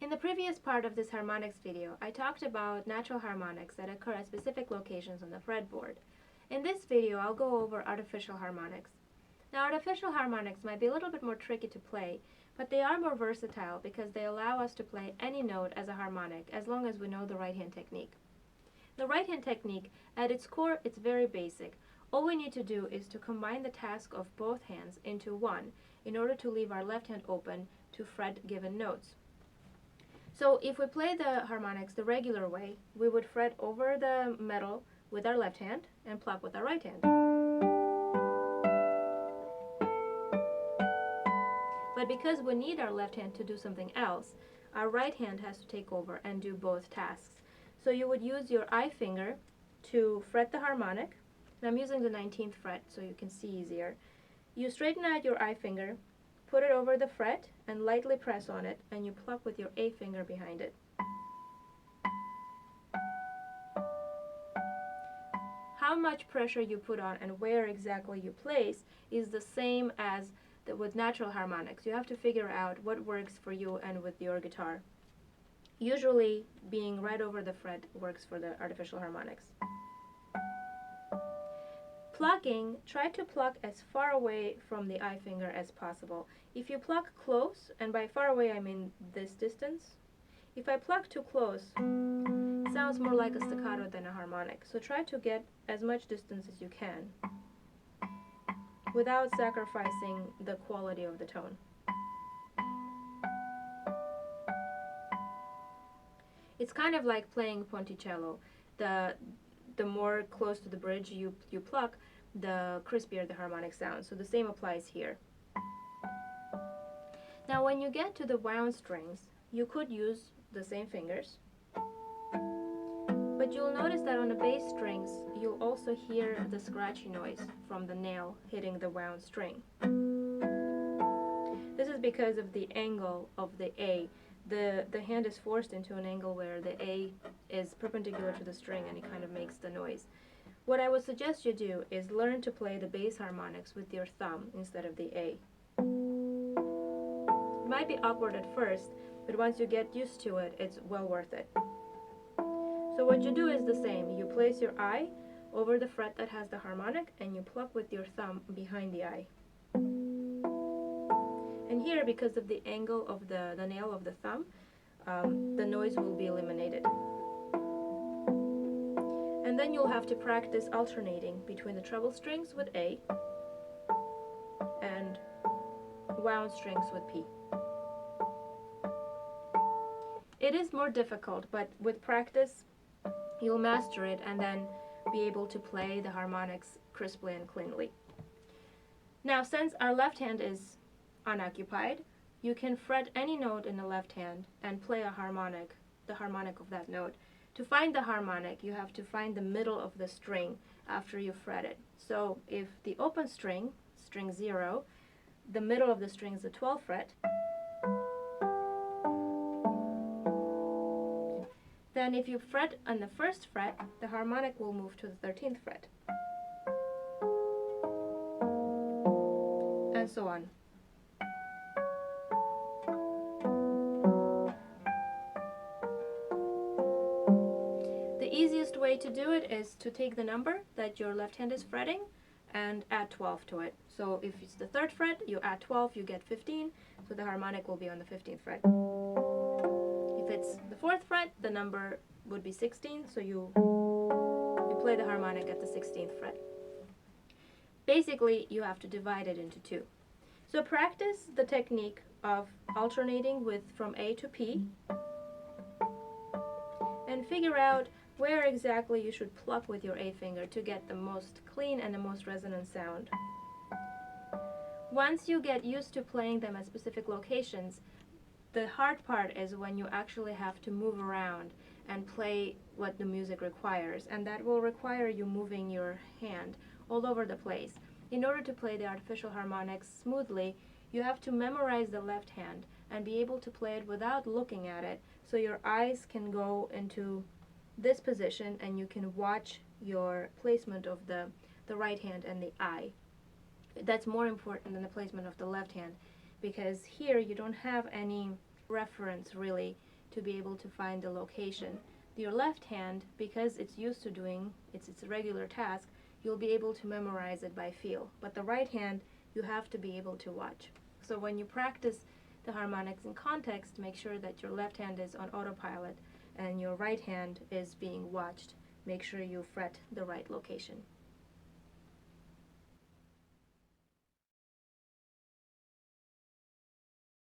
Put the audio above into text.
In the previous part of this harmonics video, I talked about natural harmonics that occur at specific locations on the fretboard. In this video, I'll go over artificial harmonics. Now, artificial harmonics might be a little bit more tricky to play, but they are more versatile because they allow us to play any note as a harmonic as long as we know the right hand technique. The right hand technique, at its core, it's very basic. All we need to do is to combine the task of both hands into one in order to leave our left hand open to fret given notes. So if we play the harmonics the regular way, we would fret over the metal with our left hand and pluck with our right hand. But because we need our left hand to do something else, our right hand has to take over and do both tasks. So you would use your I finger to fret the harmonic. And I'm using the 19th fret so you can see easier. You straighten out your I finger, put it over the fret, and lightly press on it, and you pluck with your A finger behind it. How much pressure you put on and where exactly you place is the same as with natural harmonics. You have to figure out what works for you and with your guitar. Usually, being right over the fret works for the artificial harmonics. Plucking, try to pluck as far away from the I finger as possible. If you pluck close, and by far away I mean this distance, if I pluck too close, it sounds more like a staccato than a harmonic. So try to get as much distance as you can without sacrificing the quality of the tone. It's kind of like playing ponticello. The more close to the bridge you pluck, the crispier the harmonic sounds. So the same applies here. Now when you get to the wound strings, you could use the same fingers, but you'll notice that on the bass strings, you'll also hear the scratchy noise from the nail hitting the wound string. This is because of the angle of the A. The hand is forced into an angle where the A is perpendicular to the string and it kind of makes the noise. What I would suggest you do is learn to play the bass harmonics with your thumb instead of the A. It might be awkward at first, but once you get used to it, it's well worth it. So what you do is the same. You place your I over the fret that has the harmonic and you pluck with your thumb behind the I. And here, because of the angle of the nail of the thumb, the noise will be eliminated. And then you'll have to practice alternating between the treble strings with A and wound strings with P. It is more difficult, but with practice, you'll master it and then be able to play the harmonics crisply and cleanly. Now, since our left hand is unoccupied, you can fret any note in the left hand and play a harmonic, the harmonic of that note. To find the harmonic, you have to find the middle of the string after you fret it. So if the open string, string 0, the middle of the string is the 12th fret, then if you fret on the 1st fret, the harmonic will move to the 13th fret. And so on. The easiest way to do it is to take the number that your left hand is fretting and add 12 to it. So if it's the 3rd fret, you add 12, you get 15, so the harmonic will be on the 15th fret. If it's the 4th fret, the number would be 16, so you play the harmonic at the 16th fret. Basically, you have to divide it into two. So practice the technique of alternating from A to P and figure out where exactly you should pluck with your A finger to get the most clean and the most resonant sound. Once you get used to playing them at specific locations, the hard part is when you actually have to move around and play what the music requires, and that will require you moving your hand all over the place. In order to play the artificial harmonics smoothly, you have to memorize the left hand and be able to play it without looking at it, so your eyes can go into this position and you can watch your placement of the right hand and the eye. That's more important than the placement of the left hand, because here you don't have any reference really to be able to find the location. Your left hand, because it's used to doing its regular task, you'll be able to memorize it by feel. But the right hand, you have to be able to watch. So when you practice the harmonics in context, make sure that your left hand is on autopilot and your right hand is being watched. Make sure you fret the right location.